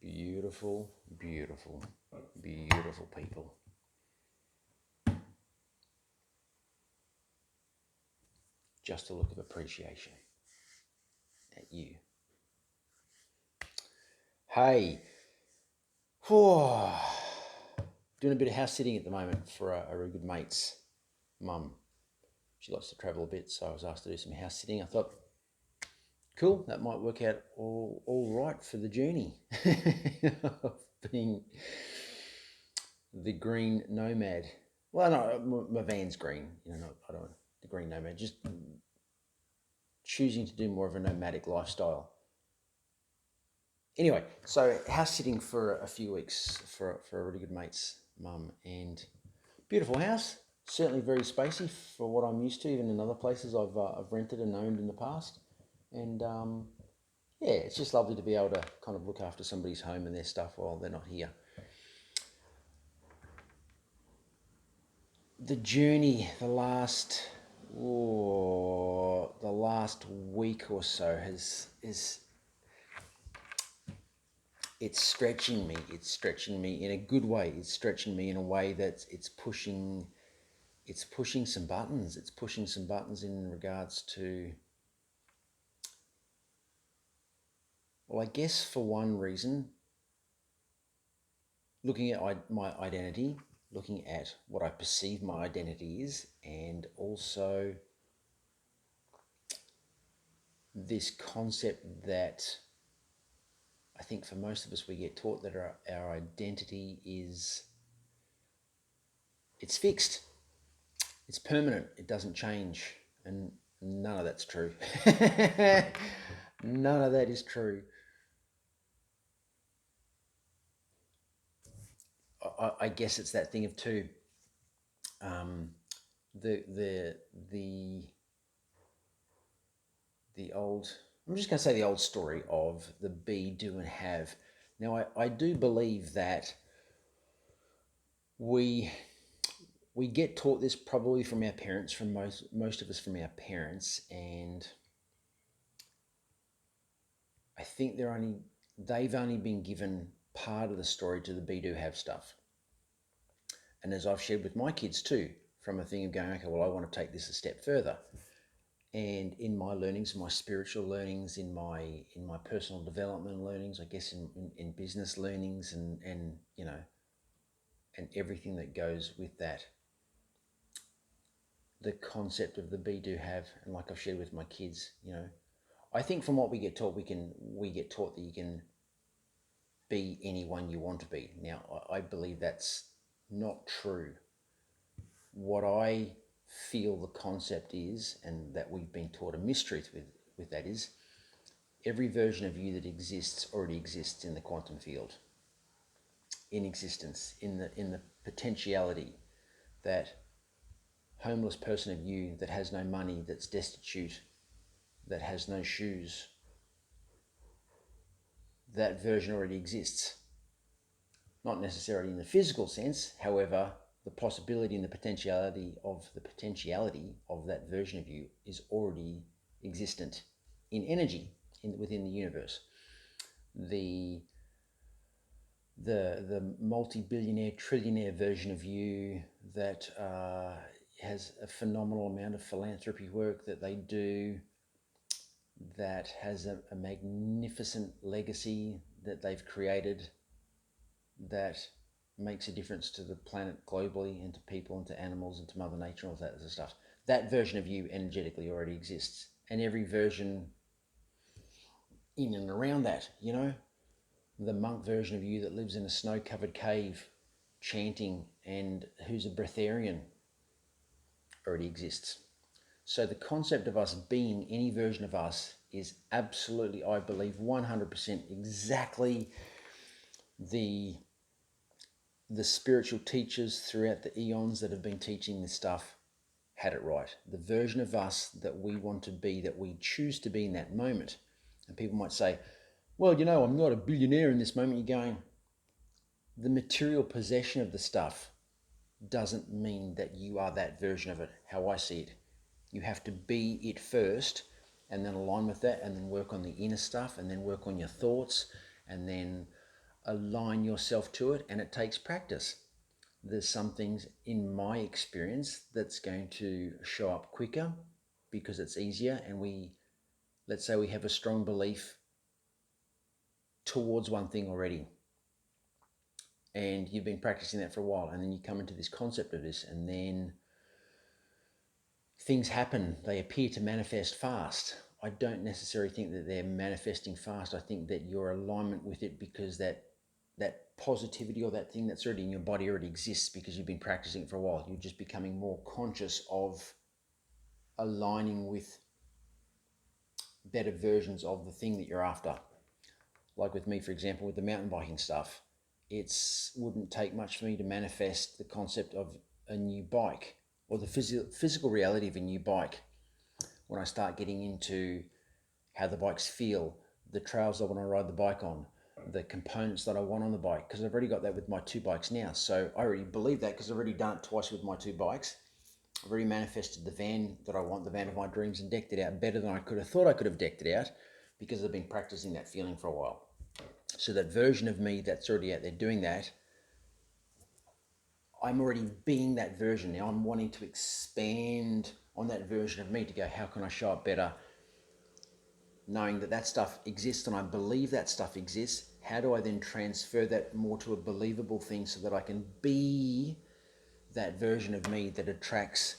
Beautiful, beautiful, beautiful people. Just a look of appreciation at you. Hey, whew, doing a bit of house sitting at the moment for a really good mate's mum. She likes to travel a bit, so I was asked to do some house sitting. I thought, cool, that might work out all right for the journey of being the green nomad. Well, no, my van's green. I don't the green nomad. Just choosing to do more of a nomadic lifestyle. Anyway, so house sitting for a few weeks for a really good mate's mum, and beautiful house. Certainly very spacey for what I'm used to, even in other places I've rented and owned in the past. And yeah, it's just lovely to be able to kind of look after somebody's home and their stuff while they're not here. The journey, the last week or so is it's stretching me. It's stretching me in a good way. It's stretching me in a way that it's pushing some buttons. It's pushing some buttons in regards to, well, I guess for one reason, looking at my identity, looking at what I perceive my identity is, and also this concept that I think for most of us we get taught that our identity it's fixed, it's permanent, it doesn't change, and none of that's true. None of that is true. I guess it's that thing of two. The the the the old, I'm just going to say the old story of the be, do, and have. Now, I do believe that we we get taught this probably from our parents, from most of us from our parents, and I think they've only been given part of the story to the be, do, have stuff. And as I've shared with my kids too, from a thing of going, okay, well, I want to take this a step further. And in my learnings, my spiritual learnings, in my personal development learnings, I guess in business learnings, and and everything that goes with that, the concept of the be, do, have, and like I've shared with my kids, I think from what we get taught, we get taught that you can be anyone you want to be. Now, I believe that's not true. What I feel the concept is, and that we've been taught a mistruth with that is, every version of you that exists already exists in the quantum field, in existence, in the potentiality. That homeless person of you that has no money, that's destitute, that has no shoes, that version already exists. Not necessarily in the physical sense, however, the possibility and the potentiality of that version of you is already existent in energy within the universe. The multi-billionaire, trillionaire version of you that has a phenomenal amount of philanthropy work that they do, that has a magnificent legacy that they've created, that makes a difference to the planet globally, and to people, and to animals, and to Mother Nature, and all that sort of stuff. That version of you energetically already exists. And every version in and around that, the monk version of you that lives in a snow-covered cave chanting and who's a breatharian already exists. So the concept of us being any version of us is absolutely, I believe, 100% exactly the spiritual teachers throughout the eons that have been teaching this stuff had it right. The version of us that we want to be, that we choose to be in that moment. And people might say, well, I'm not a billionaire in this moment. You're going, the material possession of the stuff doesn't mean that you are that version of it, how I see it. You have to be it first, and then align with that, and then work on the inner stuff, and then work on your thoughts, and then align yourself to it, and it takes practice. There's some things in my experience that's going to show up quicker because it's easier, and let's say we have a strong belief towards one thing already, and you've been practicing that for a while, and then you come into this concept of this, and then things happen, they appear to manifest fast. I don't necessarily think that they're manifesting fast. I think that your alignment with it, because that positivity or that thing that's already in your body already exists because you've been practicing it for a while. You're just becoming more conscious of aligning with better versions of the thing that you're after. Like with me, for example, with the mountain biking stuff, wouldn't take much for me to manifest the concept of a new bike or the physical reality of a new bike when I start getting into how the bikes feel, the trails I want to ride the bike on, the components that I want on the bike, because I've already got that with my two bikes now. So I already believe that because I've already done it twice with my two bikes. I've already manifested the van that I want, the van of my dreams, and decked it out better than I could have thought I could have decked it out because I've been practicing that feeling for a while. So that version of me that's already out there doing that, I'm already being that version. Now I'm wanting to expand on that version of me to go, how can I show up better? Knowing that that stuff exists and I believe that stuff exists, how do I then transfer that more to a believable thing so that I can be that version of me that attracts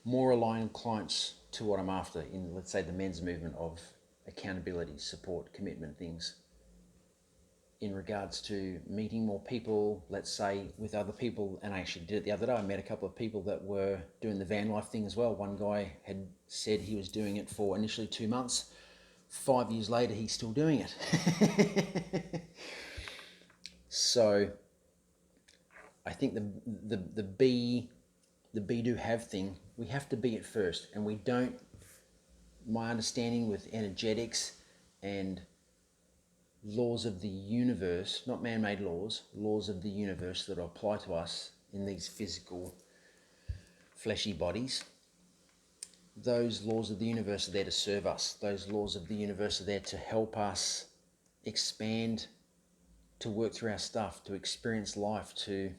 more aligned clients to what I'm after in, let's say, the men's movement of accountability, support, commitment things in regards to meeting more people, let's say with other people. And I actually did it the other day. I met a couple of people that were doing the van life thing as well. One guy had said he was doing it for initially 2 months. 5 years later, he's still doing it. So I think the be do have thing, we have to be it first, and we don't. My understanding with energetics and laws of the universe, not man-made laws, laws of the universe that apply to us in these physical, fleshy bodies. Those laws of the universe are there to serve us. Those laws of the universe are there to help us expand, to work through our stuff, to experience life, to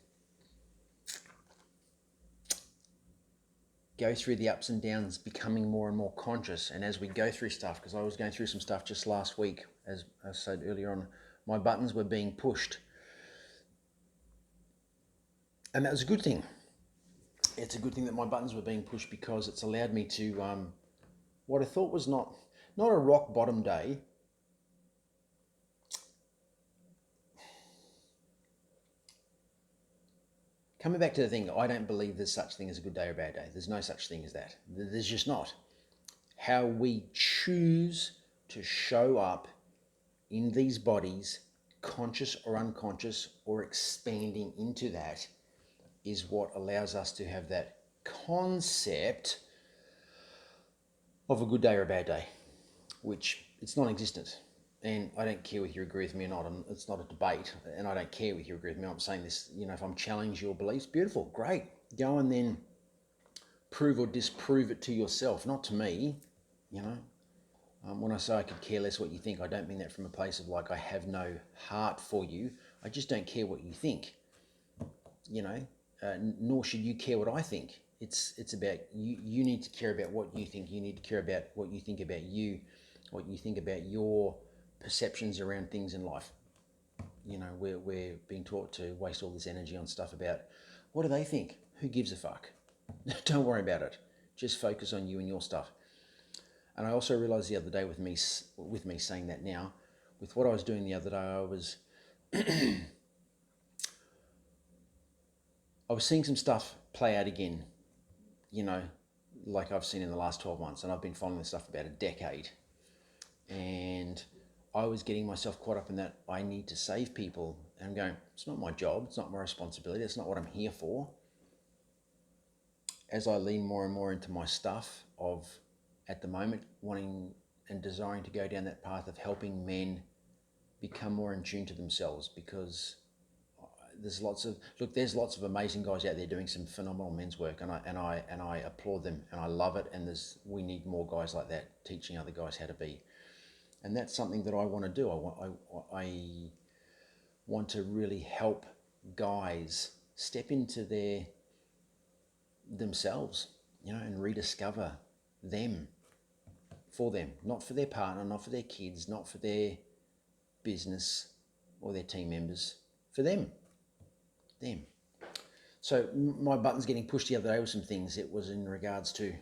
go through the ups and downs, becoming more and more conscious. And as we go through stuff, because I was going through some stuff just last week, as I said earlier on, my buttons were being pushed. And that was a good thing. It's a good thing that my buttons were being pushed because it's allowed me to, what I thought was not a rock bottom day. Coming back to the thing, I don't believe there's such thing as a good day or a bad day. There's no such thing as that. There's just not. How we choose to show up in these bodies, conscious or unconscious, or expanding into that, is what allows us to have that concept of a good day or a bad day, which it's non-existent. And I don't care whether you agree with me or not. It's not a debate, and I don't care whether you agree with me. I'm saying this, if I'm challenging your beliefs, beautiful, great. Go and then prove or disprove it to yourself, not to me. When I say I could care less what you think, I don't mean that from a place of like I have no heart for you. I just don't care what you think. Nor should you care what I think. It's about you. You need to care about what you think. You need to care about what you think about you, what you think about your perceptions around things in life. We're being taught to waste all this energy on stuff about what do they think? Who gives a fuck? Don't worry about it. Just focus on you and your stuff. And I also realized the other day with me saying that now, with what I was doing the other day, I was seeing some stuff play out again, like I've seen in the last 12 months, and I've been following this stuff about a decade. And I was getting myself caught up in that I need to save people. And I'm going, it's not my job, it's not my responsibility, it's not what I'm here for. As I lean more and more into my stuff of, at the moment, wanting and desiring to go down that path of helping men become more in tune to themselves, because there's lots of amazing guys out there doing some phenomenal men's work, and I applaud them and I love it. And we need more guys like that teaching other guys how to be. And that's something that I want to do. I want to really help guys step into themselves, and rediscover them, for them, not for their partner, not for their kids, not for their business or their team members, for them. So my button's getting pushed the other day with some things. It was in regards to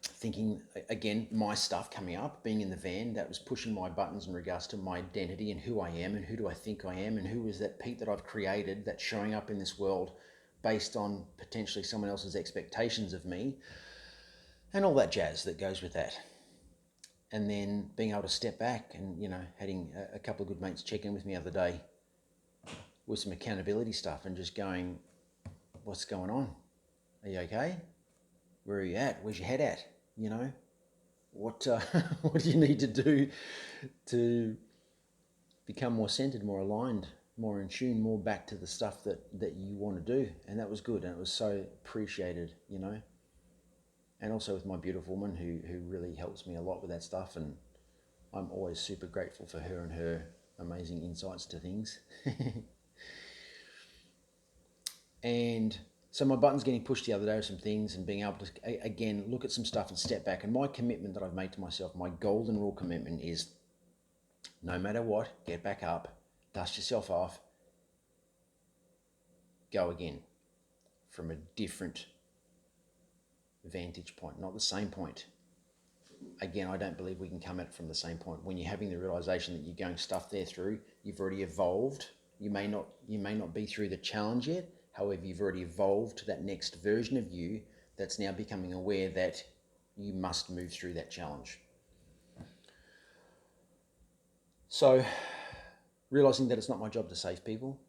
thinking, again, my stuff coming up, being in the van, that was pushing my buttons in regards to my identity and who I am and who do I think I am and who is that Pete that I've created that's showing up in this world based on potentially someone else's expectations of me and all that jazz that goes with that. And then being able to step back and, having a couple of good mates check in with me the other day with some accountability stuff and just going, what's going on? Are you okay? Where are you at? Where's your head at? What what do you need to do to become more centered, more aligned, more in tune, more back to the stuff that you want to do? And that was good, and it was so appreciated, And also with my beautiful woman who really helps me a lot with that stuff, and I'm always super grateful for her and her amazing insights to things. And so my button's getting pushed the other day with some things and being able to, again, look at some stuff and step back. And my commitment that I've made to myself, my golden rule commitment is no matter what, get back up, dust yourself off, go again from a different vantage point, not the same point. Again, I don't believe we can come at it from the same point. When you're having the realization that you're going stuff there through, you've already evolved. You may not be through the challenge yet. However, you've already evolved to that next version of you that's now becoming aware that you must move through that challenge. So, realizing that it's not my job to save people,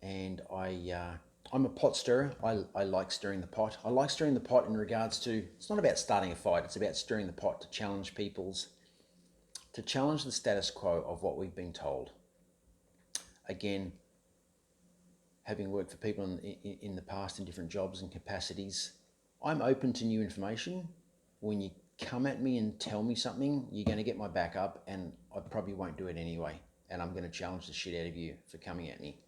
and I'm a pot stirrer. I like stirring the pot. I like stirring the pot in regards to, it's not about starting a fight, it's about stirring the pot to challenge to challenge the status quo of what we've been told. Again, having worked for people in the past in different jobs and capacities, I'm open to new information. When you come at me and tell me something, you're going to get my back up, and I probably won't do it anyway. And I'm going to challenge the shit out of you for coming at me.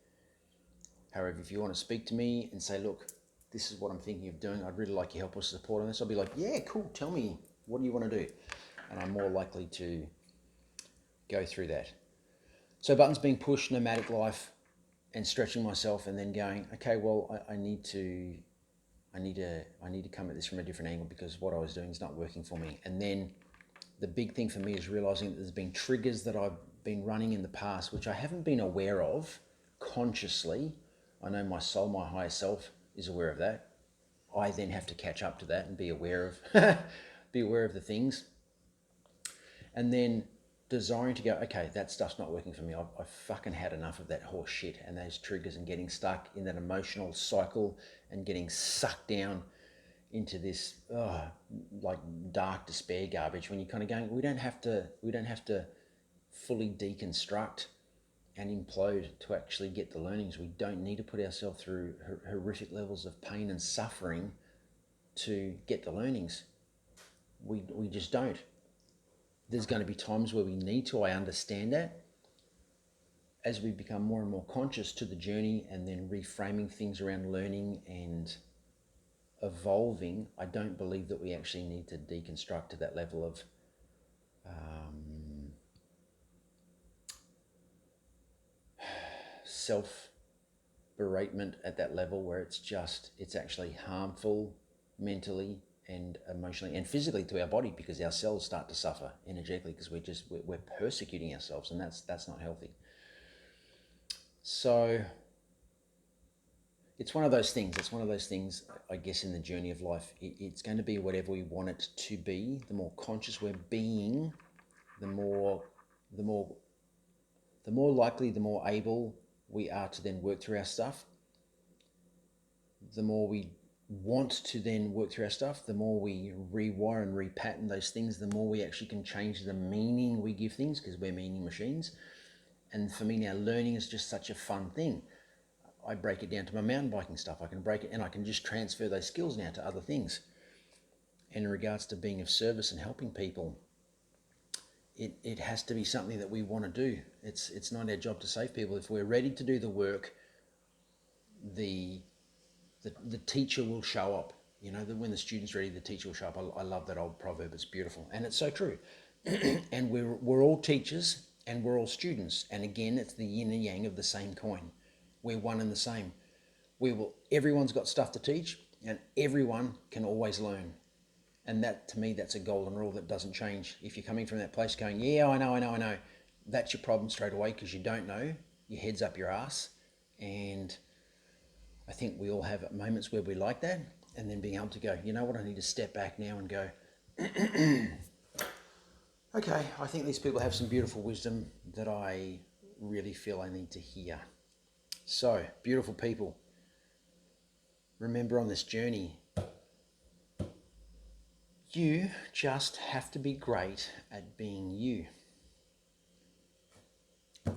However, if you want to speak to me and say, look, this is what I'm thinking of doing, I'd really like your help or support on this, I'll be like, yeah, cool, tell me, what do you want to do? And I'm more likely to go through that. So buttons being pushed, nomadic life, and stretching myself, and then going, okay, well, I need to come at this from a different angle because what I was doing is not working for me. And then the big thing for me is realizing that there's been triggers that I've been running in the past, which I haven't been aware of consciously. I know my soul, my higher self is aware of that. I then have to catch up to that and be aware of the things. And then desiring to go, okay, that stuff's not working for me. I've fucking had enough of that horse shit and those triggers and getting stuck in that emotional cycle and getting sucked down into this like dark despair garbage, when you're kind of going, we don't have to fully deconstruct and implode to actually get the learnings. We don't need to put ourselves through horrific levels of pain and suffering to get the learnings. We just don't. There's going to be times where we need to. I understand that. As we become more and more conscious to the journey and then reframing things around learning and evolving, I don't believe that we actually need to deconstruct to that level of self-beratement at that level where it's actually harmful mentally and emotionally and physically to our body, because our cells start to suffer energetically because we're persecuting ourselves, and that's not healthy. So it's one of those things, I guess, in the journey of life. It's going to be whatever we want it to be. The more conscious we're being, the more likely, the more able we are to then work through our stuff. The more we want to then work through our stuff, the more we rewire and repattern those things, the more we actually can change the meaning we give things, because we're meaning machines. And for me now, learning is just such a fun thing. I break it down to my mountain biking stuff. I can break it and I can just transfer those skills now to other things. And in regards to being of service and helping people, it has to be something that we want to do. It's not our job to save people. If we're ready to do the work, the the teacher will show up. You know, when the student's ready, the teacher will show up. I love that old proverb. It's beautiful, and it's so true. And we're all teachers and we're all students. And again, it's the yin and yang of the same coin. We're one and the same. Everyone's got stuff to teach, and everyone can always learn. And that, to me, that's a golden rule that doesn't change. If you're coming from that place going, yeah, I know, that's your problem straight away, because you don't know. Your head's up your ass. And I think we all have moments where we like that, and then being able to go, you know what, I need to step back now and go, okay, I think these people have some beautiful wisdom that I really feel I need to hear. So, beautiful people, remember on this journey, you just have to be great at being you.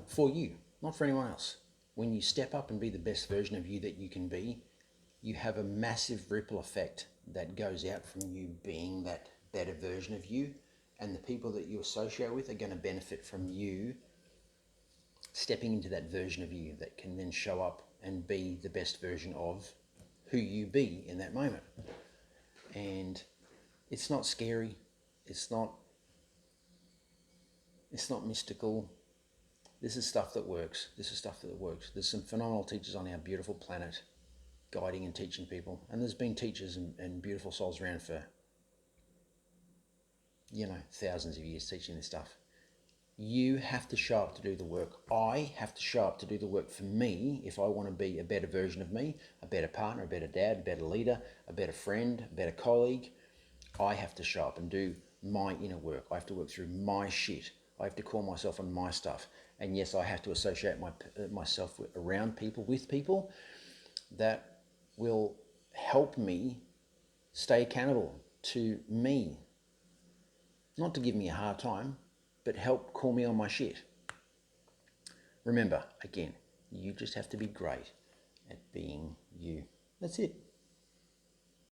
For you, not for anyone else. When you step up and be the best version of you that you can be, you have a massive ripple effect that goes out from you being that better version of you, and the people that you associate with are going to benefit from you stepping into that version of you that can then show up and be the best version of who you be in that moment. And it's not scary. It's not mystical. This is stuff that works. There's some phenomenal teachers on our beautiful planet guiding and teaching people. And there's been teachers and beautiful souls around for, thousands of years teaching this stuff. You have to show up to do the work. I have to show up to do the work for me if I want to be a better version of me, a better partner, a better dad, a better leader, a better friend, a better colleague. I have to show up and do my inner work. I have to work through my shit. I have to call myself on my stuff. And yes, I have to associate myself around people, with people that will help me stay accountable to me. Not to give me a hard time, but help call me on my shit. Remember, again, you just have to be great at being you. That's it.